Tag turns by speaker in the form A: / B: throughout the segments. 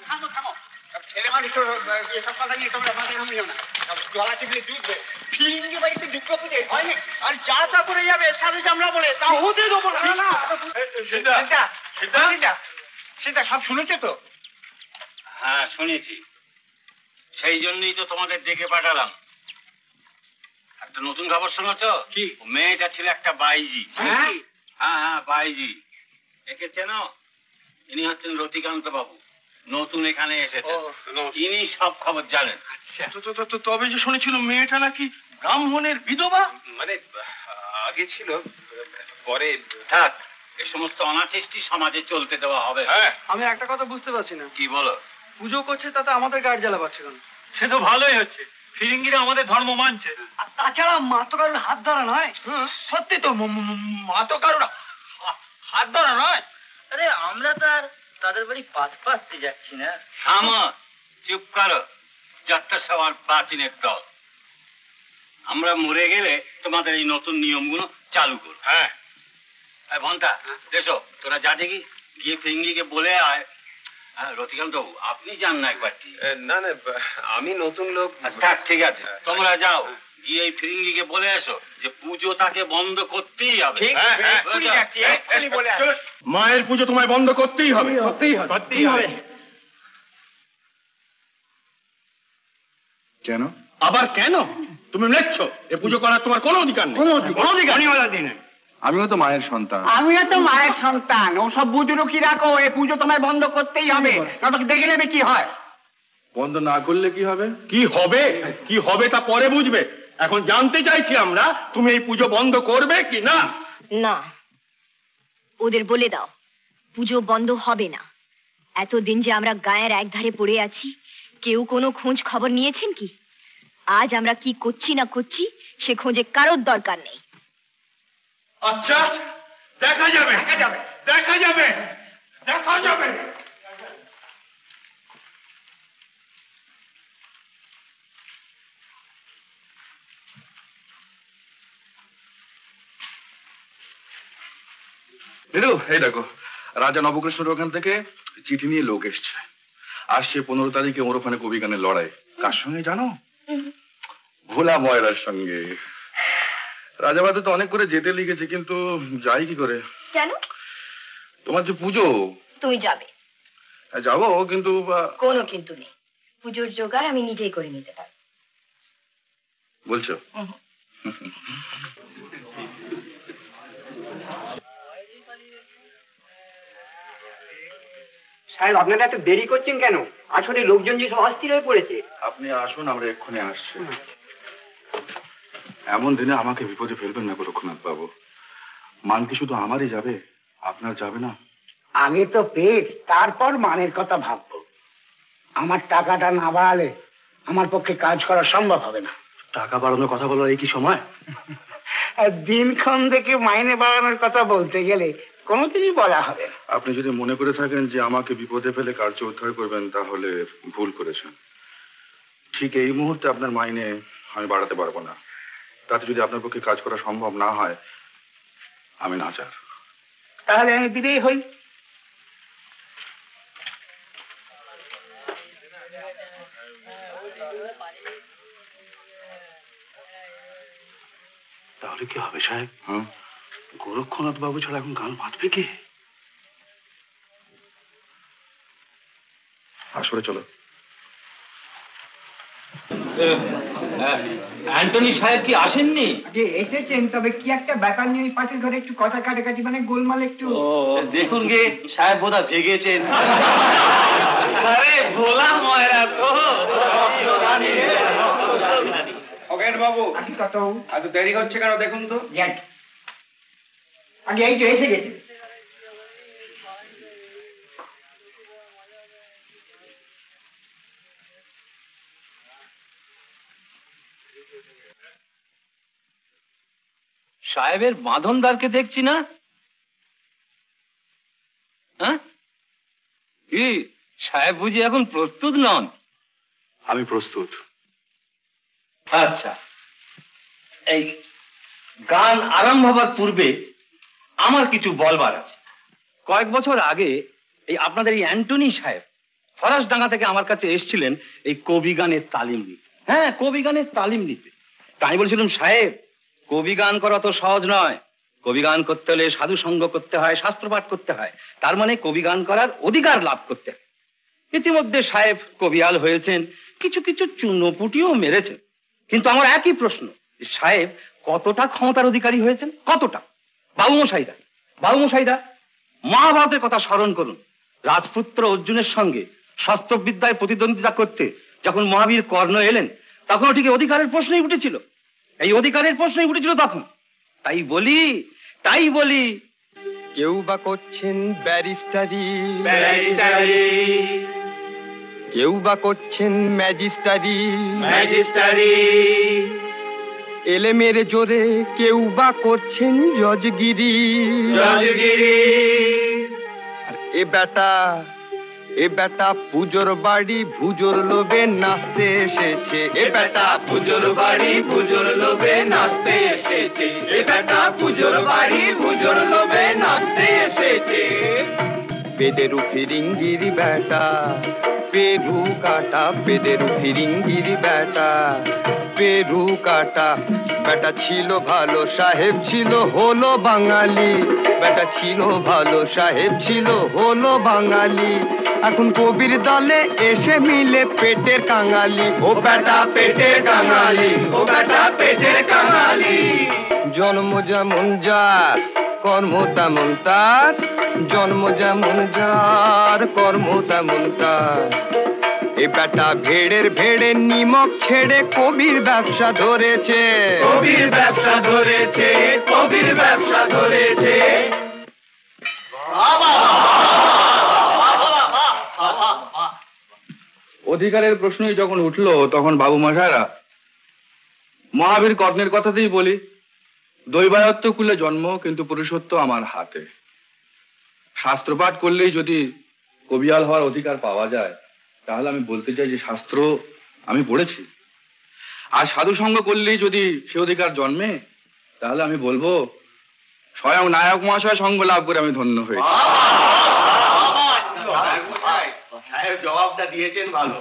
A: থামো থামো, ছেলে মানুষ এসব কথা নিয়ে তোমরা মাথায় নামিও না। গলা টিপলে জুটবে। ফিরিঙ্গি বাড়িতে দুর্গা পুজো হয়নি, আর যা তা করে যাবে সাথে আমরা বলে তা হতে দেবো না। সেটা সব শুনেছো তো?
B: হ্যাঁ শুনেছি, সেই জন্যই তো তোমাদের ডেকে পাঠালাম। একটা নতুন খবর শুনেছ?
A: কি?
B: মেয়েটা ছিল একটা বাইজি।
A: হ্যাঁ
B: হ্যাঁ বাইজি। একে চেনো? ইনি হচ্ছেন রতিকান্ত বাবু, নতুন এখানে এসেছেন। ইনি সব খবর জানেন।
C: তবে যে শুনেছিল মেয়েটা নাকি ব্রাহ্মণের বিধবা।
D: মানে আগে ছিল, পরে
B: থাক, এ সমস্ত অনাচেষ্টি সমাজে চলতে দেওয়া হবে।
E: আমি একটা কথা বুঝতে পারছি না,
B: কি বলো?
E: পুজো করছে তাতে আমাদের গাড়ি জ্বালা পাচ্ছে কেন?
C: সে তো ভালোই হচ্ছে, ফিরিঙ্গিরা আমাদের ধর্ম মানছে।
E: আর তাছাড়া মা তো কারোর হাত ধরা নয়।
C: সত্যি তো, মা তো কারোর হাত ধরা নয়।
F: আরে আমরা তো আর তাদের বাড়ি পাঁচতে যাচ্ছি না।
B: থামো, চুপ করো, যাত্রা সবার প্রাচীনের দল। আমরা মরে গেলে তোমাদের এই নতুন নিয়মগুলো চালু করো।
C: হ্যাঁ
B: ভন্টা দেশো, তোরা যা দেখি গিয়ে ফিরিঙ্গিকে বলে আয়। রতিকান্ত বাবু, আপনি যান না একবার।
D: না না, আমি নতুন লোক।
B: থাক, ঠিক আছে, তোমরা যাও, গিয়ে এই ফিরিঙ্গিকে বলে এসো যে পুজো তাকে বন্ধ করতেই হবে।
C: মায়ের পুজো তোমায় বন্ধ করতেই হবে, করতেই হবে।
G: কেন?
C: আবার কেন? তুমি লেখছ এ পুজো করার তোমার কোনো অধিকার নেই। কোনো অধিকার নেই।
G: আমিও তো মায়ের সন্তান।
A: আমিও তো মায়ের সন্তান। ওসব বুজুরো কি রাখো, এই পুজো তোমায় বন্ধ করতেই হবে, নয়তো দেখে নেবে কি হয়।
G: বন্ধ না করলে কি হবে?
C: কি হবে? কি হবে তা পরে বুঝবে। এখন জানতে চাইছি আমরা, তুমি এই পুজো বন্ধ করবে কি না?
H: না, ওদের বলে দাও পুজো বন্ধ হবে না। এতদিন যে আমরা গায়ের একধারে পড়ে আছি, কেউ কোনো খোঁজ খবর নিয়েছেন কি? আজ আমরা কি করছি না করছি সে খোঁজে কারোর দরকার নেই।
C: আচ্ছা, দেখা যাবে দেখা যাবে দেখা যাবে দেখা যাবে।
G: এই দেখো, রাজা নবকৃষ্ণের ওখান থেকে চিঠি নিয়ে লোক এসছে। আসছে 15 তারিখে ওর ওখানে কবি গানের লড়াই। কার সঙ্গে জানো? ভোলা ময়রার সঙ্গে। রাজাবাদে তো অনেক করে যেতে লিখেছে, কিন্তু যাই কি করে?
H: কেন?
G: তোমার যে পুজো।
H: তুমি যাবে?
G: যাবো, কিন্তু
H: কোনো কিন্তু নেই। পুজোর জোগাড় আমি নিজেই করে নিতে পারবো।
G: বলছো?
A: সাহেব, আপনারা এত দেরি করছেন কেন? আসলে লোকজন যে সব অস্থির হয়ে পড়েছে।
G: আপনি আসুন, আমরা এক্ষুনি আসছি। এমন দিনে আমাকে বিপদে ফেলবেন না গোরক্ষনাথ বাবু। মান কি শুধু আমারই যাবে, আপনার যাবে না?
A: আগে তো পেট, তারপর মানের কথা ভাববো। আমার টাকাটা না বাড়ালে আমার পক্ষে কাজ করা সম্ভব হবে না।
C: টাকা বাড়ানোর কথা বলার এই কি সময়?
A: দিনক্ষণ থেকে মাইনে বাড়ানোর কথা বলতে গেলে কোনোদিনই বলা হবে না।
G: আপনি যদি মনে করে থাকেন যে আমাকে বিপদে ফেলে কার্য উদ্ধার করবেন, তাহলে ভুল করেছেন। ঠিক এই মুহূর্তে আপনার মাইনে আমি বাড়াতে পারবো না। তাতে যদি আপনার পক্ষে কাজ করা সম্ভব না হয়, আমি নাচার।
A: তাহলে আমি বিদেয় হই।
C: তাহলে কি হবে সাহেব? গোরক্ষনাথ বাবু ছাড়া এখন গান বাঁধবে কে?
G: আসরে চলো।
F: অ্যান্টনি সাহেব কি আসেননি?
A: এসেছেন, তবে কি একটা ব্যাপার নিয়ে ওই পাশের ঘরে একটু কথা কাটাকাটি, মানে গোলমাল একটু।
F: দেখুন গে, সাহেব বোধ হয় ভেগেছেন। আরে ভোলা ময়রা তো।
A: খগেন বাবু, কি কথা? এত দেরি হচ্ছে কেন দেখুন তো। আগে এই তো এসে গেছে।
F: সাহেবের বাঁধনদারকে দেখছি না। হ্যাঁ, কি সাহেব বুঝি এখন প্রস্তুত নন?
G: আমি প্রস্তুত।
F: আচ্ছা, এই গান আরম্ভ হবার পূর্বে আমার কিছু বলবার আছে। কয়েক বছর আগে এই আপনাদের এই অ্যান্টনি সাহেব ফরাসডাঙ্গা থেকে আমার কাছে এসেছিলেন এই কবি গানের তালিম নিতে। হ্যাঁ, কবি গানের তালিম নিতে। তাই বলছিলাম, সাহেব কবি গান করা তো সহজ নয়। কবি গান করতে হলে সাধু সঙ্গ করতে হয়, শাস্ত্রপাঠ করতে হয়, তার মানে কবি গান করার অধিকার লাভ করতে হয়। ইতিমধ্যে সাহেব কবিয়াল হয়েছেন, কিছু কিছু চুনোপুটিও মেরেছেন। কিন্তু আমার একই প্রশ্ন, সাহেব কতটা ক্ষমতার অধিকারী হয়েছেন? কতটা? বাবুমশাইরা মহাভারতের কথা স্মরণ করুন। রাজপুত্র অর্জুনের সঙ্গে শস্ত্রবিদ্যায় প্রতিদ্বন্দ্বিতা করতে যখন মহাবীর কর্ণ এলেন, তখনও ঠিক অধিকারের প্রশ্নই উঠেছিল। এই অধিকারের প্রশ্নই উঠেছিল তখন। তাই বলি
I: কেউ বা করছেন ব্যারিস্টারি, কেউ বা করছেন ম্যাজিস্টারি, এলেমের জোরে কেউ বা করছেন জজগিরি। আর এ বেটা পুজোর বাড়ি ভুজোর লোভে নাচতে এসেছে। এ বেটা পুজোর বাড়ি ভুজোর লোভে নাচতে এসেছে। এ বেটা পুজোর বাড়ি ভুজোর লোভে নাচতে এসেছে। পেদেরু ফিরিঙ্গিরি বেটা পেরু কাটা, পেদেরু ফিরিঙ্গিরি বেটা পেরু কাটা। বেটা ছিল ভালো, সাহেব ছিল হলো বাঙালি। বেটা ছিল ভালো, সাহেব ছিল হলো বাঙালি। এখন কবির দলে এসে মিলে পেটের কাঙালি। ও বেটা পেটের কাঙালি, ও বেটা পেটের কাঙালি। জন্ম যেমন যার কর্ম তেমন তার, জন্ম যেমন যার কর্ম তেমন তার। এ বেটা ভেড়ে নিমক ছেড়ে কবির ব্যবসা ধরেছে, কবির ব্যবসা ধরেছে, কবির ব্যবসা ধরেছে।
G: অধিকারের প্রশ্নই যখন উঠলো, তখন বাবু মশাইরা মহাবীর কর্ণের কথাতেই বলি, দৈবায়ত্ত কুলে জন্ম, কিন্তু পুরুষত্ব আমার হাতে। শাস্ত্রপাঠ করলেই যদি কবিয়াল হওয়ার অধিকার পাওয়া যায়, তাহলে আমি বলতে চাই যে শাস্ত্র আমি পড়েছি। আর সাধু সঙ্গ করলেই যদি সে অধিকার জন্মে, তাহলে আমি বলবো স্বয়ং নায়ক মহাশয় সঙ্গ লাভ করে আমি ধন্য হয়েছি।
F: সাহেব জবাবটা দিয়েছেন ভালো।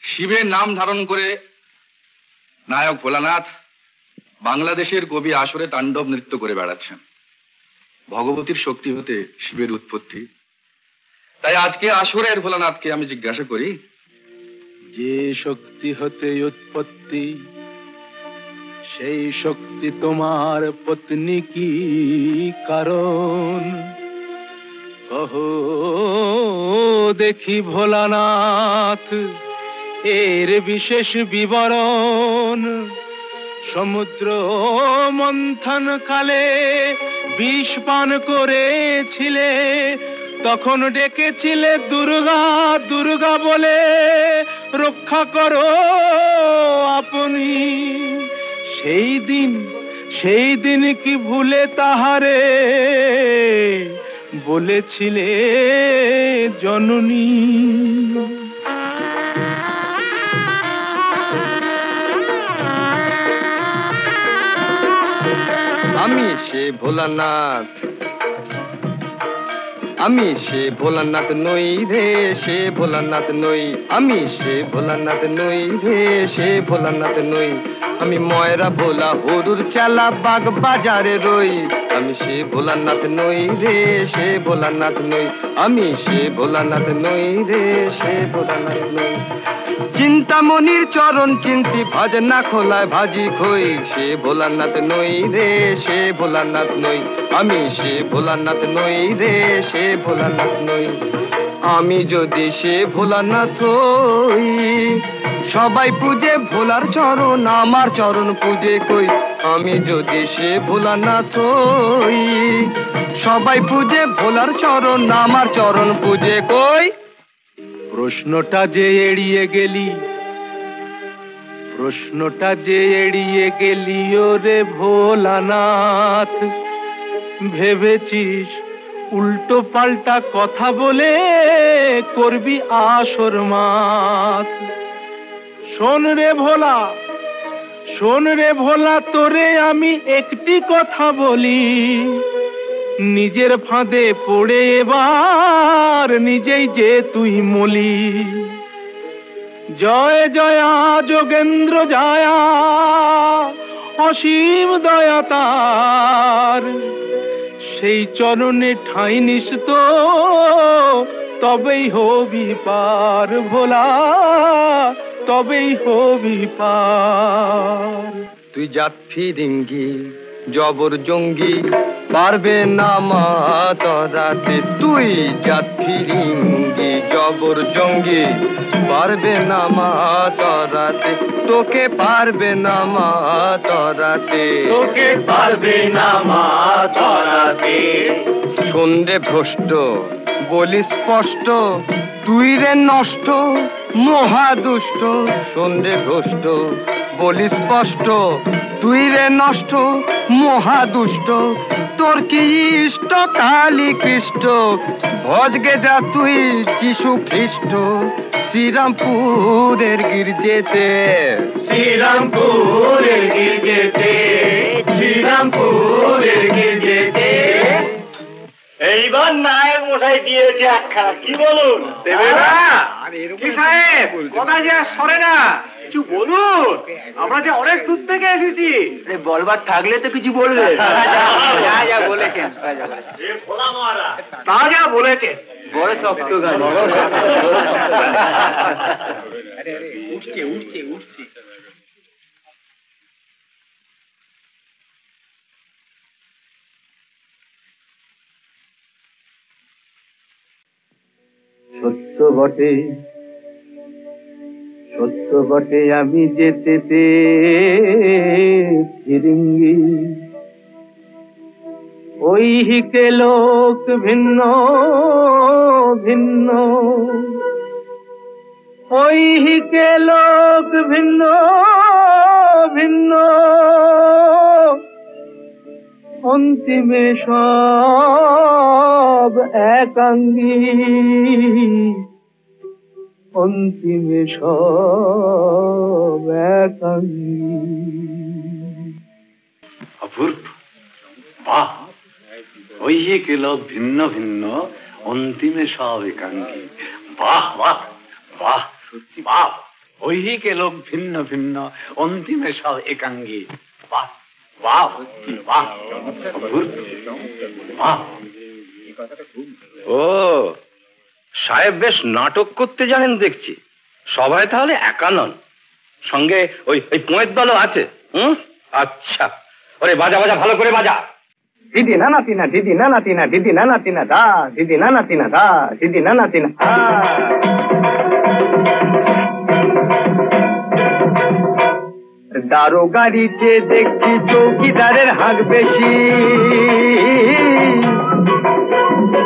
G: শিবের নাম ধারণ করে নায়ক ভোলানাথ বাংলাদেশের কবি আসরে তাণ্ডব নৃত্য করে বেড়াচ্ছেন। ভগবতীর শক্তি হতে শিবের উৎপত্তি। তাই আজকে আসরের ভোলানাথকে আমি জিজ্ঞাসা করি,
J: যে শক্তি হতে উৎপত্তি, সেই শক্তি তোমার পত্নী কি কারণ? কহো দেখি ভোলানাথ এর বিশেষ বিবরণ। সমুদ্র মন্থন কালে বিষ পান করেছিলে, তখন ডেকেছিলে দুর্গা দুর্গা বলে, রক্ষা করো আপনি। সেই দিন কি ভুলে তাহারে বলেছিলে জননী?
I: আমি সে ভোলানাথ, আমি সে ভোলানাথ নই রে, সে ভোলানাথ নই। আমি সে ভোলানাথ নই রে, সে ভোলানাথ নই। আমি ময়রা ভোলা হরুর চালা বাগ বাজারে রই। আমি সে ভোলানাথ নই রে, সে ভোলানাথ নই। আমি সে ভোলানাথ নই রে, সে ভোলানাথ নই। চিন্তামণির চরণ চিন্তি ভাজনা খোলায় ভাজি খই। সে ভোলানাথ নই রে, সে ভোলানাথ নই। আমি সে ভোলানাথ নই রে, সে ভোলানাথ নই। আমি যদি সে ভোলানাথ হই, সবাই পূজে ভোলার চরণ, আমার চরণ পূজে কই। আমি যদি সে ভোলানাথ হই, সবাই পূজে ভোলার চরণ, আমার চরণ পূজে কই।
J: প্রশ্নটা যে এড়িয়ে গেলি, প্রশ্নটা যে এড়িয়ে গেলি ওরে ভোলানাথ। ভেবেছিস উল্টো পাল্টা কথা বলে করবি আসর মাত। শোন রে ভোলা, শোন রে ভোলা, তোরে আমি একটি কথা বলি। নিজের ফাঁদে পড়ে এবার নিজেই যে তুই মলি। জয় জয়া যোগেন্দ্র জয়া অসীম দয়া তার, সেই চরণে ঠাঁই নিস তো তবেই হবি পার ভোলা, তবেই হবি পার।
I: তুই জাত ফিরিঙ্গি জবর জঙ্গি পারবে না মা তরাতে, তুই জাত ফিরিঙ্গি জবর জঙ্গি পারবে না মা তরাতে, তোকে পারবে না মা তরাতে,
C: তোকে পারবে না মা তরাতে।
I: সন্ধে ভ্রষ্ট বলি স্পষ্ট, তুই রে নষ্ট মহাদুষ্ট। সন্ধে ভ্রষ্ট বলি স্পষ্ট, তুই রে নষ্ট মহাদুষ্ট। তোর কি ইষ্ট কালী কৃষ্ট, ভজগে যা তুই যিশু খ্রিস্ট। শ্রীরামপুরের গির্জেতে,
C: শ্রীরামপুরের গির্জেতে, শ্রীরামপুরের গির্জেতে। এইবার নায়ক মশাই দিয়েছে একখানা, কি বলুন? দেবে না? কি সাহেব, কথা যে আর সরে না, কিছু বলুন। আমরা যে অনেক দূর থেকে এসেছি।
E: বলবার থাকলে তো কিছু বলবে।
C: যা যা বলেছেন, তা যা বলেছেন
E: বড় শক্ত গান।
A: উঠছে উঠছে উঠছে।
J: সত্য বটে, সত্য বটে আমি যেতে ফিরিঙ্গি, ওই হিকে লোক ভিন্ন ভিন্ন, ওই হিকে লোক ভিন্ন ভিন্ন, অন্তিমে সব একাঙ্গী, অন্তিমে সব একাঙ্গী।
F: অপূর্ব, বাহ! ওই কে লোক ভিন্ন ভিন্ন, অন্তিমে সব একাঙ্গী। বাহ বাহ বাহ, সত্যি বাহ! ওই কে লোক ভিন্ন ভিন্ন, অন্তিমে সব একাঙ্গী। বাহ বাহ বাহ, অপূর্ব, বাহ! ও সাহেব বেশ নাটক করতে জানেন দেখছি। সবাই তাহলে একা নন, সঙ্গে ওই পোয়ের দলও আছে। আচ্ছা, ওরে বাজা বাজা, ভালো করে বাজা।
J: দিদি না নাতিনা, দিদি না নাতিনা, দিদি না নাতিনা দা, দিদি না নাতিনা দা, দিদি না নাতিনা। দারো গাড়িতে দেখছি চৌকিদারের হাঁক বেশি,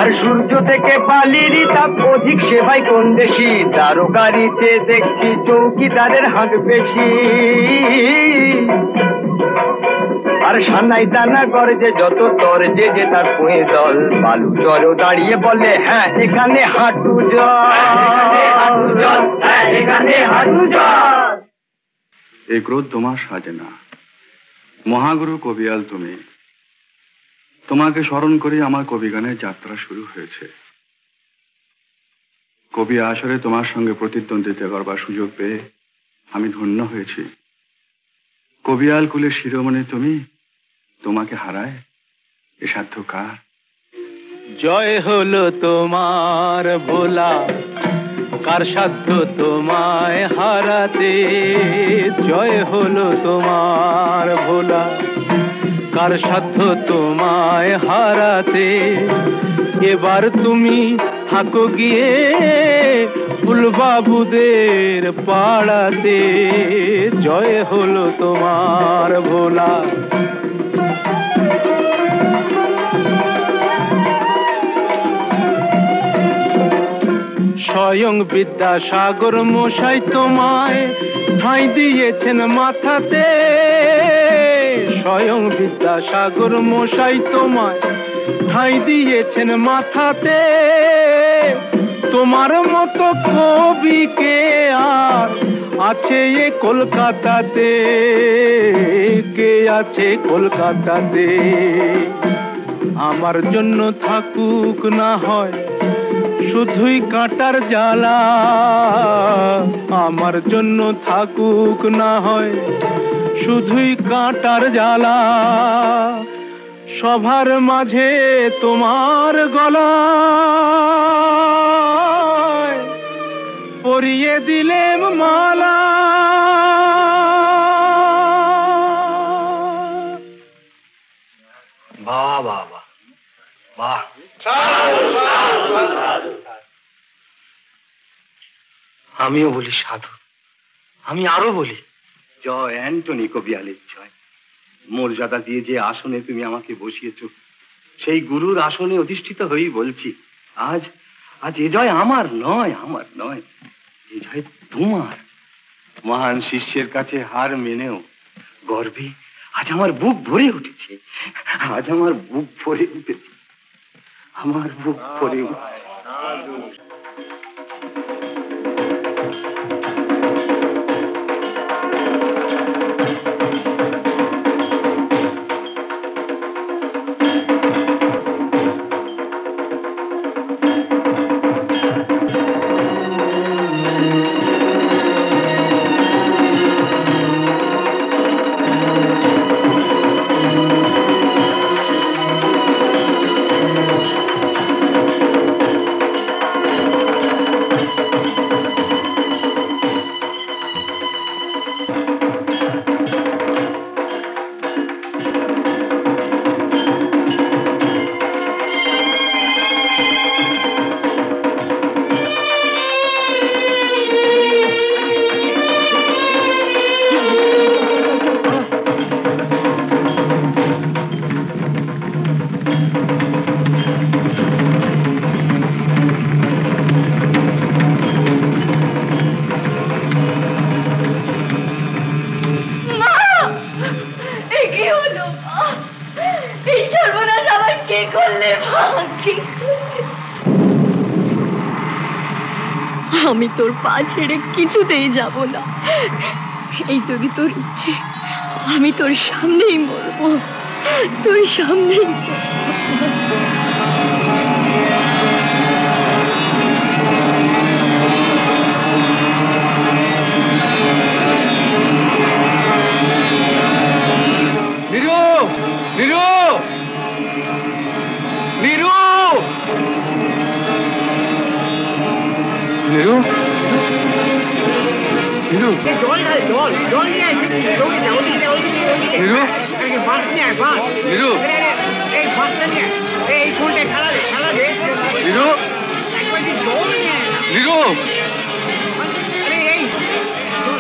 J: আর সূর্য থেকে বালিরই তাপ অধিক, সেবাই কোন দেশি। দারো গাড়িতে দেখছি চৌকিদারের হাঁক বেশি, আর সানাই দানা গর্জে যত তর, যে যে তার পুঁয়ে দল। বালু চরও দাঁড়িয়ে বলে, হ্যাঁ এখানে হাঁটু জল, এখানে হাঁটু জল।
G: এই ক্রোধ তোমার সাজে না। মহাগুরু কবিয়াল তুমি, তোমাকে স্মরণ করে আমার কবিগানের যাত্রা শুরু হয়েছে। কবি আসরে তোমার সঙ্গে প্রতিদ্বন্দ্বিতা করবার সুযোগ পেয়ে আমি ধন্য হয়েছি। কবিয়াল কুলের শিরোমণি তুমি, তোমাকে হারায় এ সাধ্য কার?
J: জয় হলো তোমার ভোলা, কার সাধ্য তোমায় হারাতে। জয় হলো তোমার ভোলা, কার সাধ্য তোমায় হারাতে। এবার তুমি থাকো গিয়ে ফুলবাবুদের পাড়াতে। জয় হলো তোমার ভোলা। স্বয়ং বিদ্যাসাগর মশাই তোমায় ঠাঁই দিয়েছেন মাথাতে। স্বয়ং বিদ্যাসাগর মশাই তোমায় ঠাঁই দিয়েছেন মাথাতে। তোমার মতো কবিকে আর আছে এ কলকাতাতে? কে আছে কলকাতাতে?
K: আমার জন্য থাকুক না হয় শুধুই কাঁটার জ্বালা, আমার জন্য থাকুক না হয় শুধুই কাঁটার জ্বালা। সবার মাঝে তোমার গলায় পরিয়ে দিলেম মালা।
F: বাহ বাহ বাহ বাহ। আমিও বলি সাধু, আমি আরো বলি জয় অ্যান্টনি কবিয়ালের জয়। মর্যাদা দিয়ে যে আসনে তুমি আমাকে বসিয়েছ, সেই গুরুর আসনে অধিষ্ঠিত হয়েই বলছি, আজ আজ এ জয় আমার নয়, আমার নয়, এ জয় তোমার। মহান শিষ্যের কাছে হার মেনেও গর্বে আজ আমার বুক ভরে উঠেছে, আজ আমার বুক ভরে উঠেছে, আমার বুক ভরে উঠেছে।
H: আমি তোর পা ছেড়ে কিছুতেই যাব না। এই যদি তোর ইচ্ছে, আমি তোর সামনেই মরবো, তোর সামনেই।
K: নিরু, নিরু, নিরু, নিরু, নিরু,
A: জল নিয়ে
K: নিরু, নিরু,
A: এই বাসটা নিয়ে এই ফুলটা খেলা দে
K: নিরু,
A: জল নিয়ে
K: নিরু।
A: আরে এই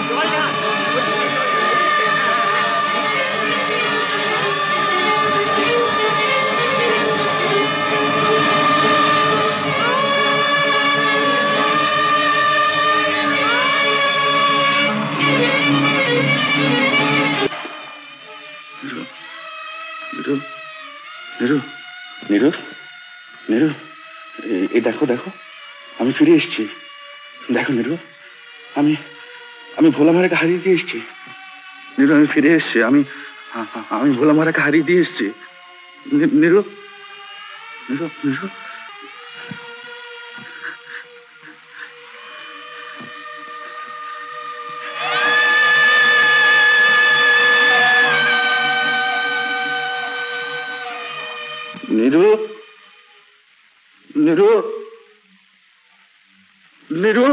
A: জল না
G: নিরু, নিরু, নিরু, এই দেখো দেখো, আমি ফিরে এসেছি। দেখো নিরু, আমি আমি ভোলা মারাকে হারিয়ে দিয়ে এসেছি। নিরু, আমি ফিরে এসেছি, আমি ভোলা মারাকে হারিয়ে দিয়ে এসেছি। নিরু, নিরু, নিরু, নিরু, নিরু, নিরু।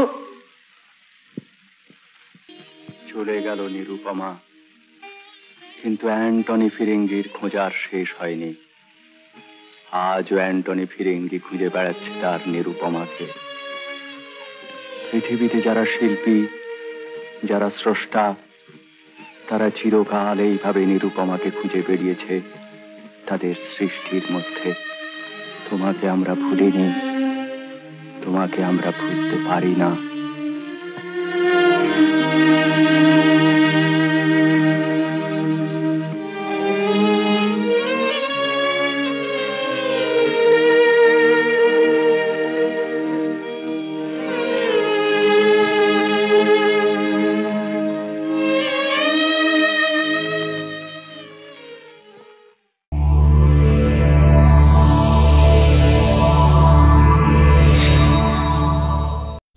F: চলে গেল নিরুপমা, কিন্তু অ্যান্টনি ফিরিঙ্গির খোঁজার শেষ হয়নি। আজও অ্যান্টনি ফিরিঙ্গি খুঁজে বেড়াচ্ছে তার নিরুপমাকে। পৃথিবীতে যারা শিল্পী, যারা স্রষ্টা, তারা চিরকাল এইভাবে নিরুপমাকে খুঁজে বেরিয়েছে তাদের সৃষ্টির মধ্যে। তোমাকে আমরা ভুলিনি, তোমাকে আমরা ভুলতে পারি না।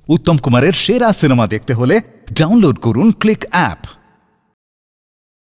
L: উত্তম কুমারের সেরা সিনেমা দেখতে হলে ডাউনলোড করুন ক্লিক অ্যাপ।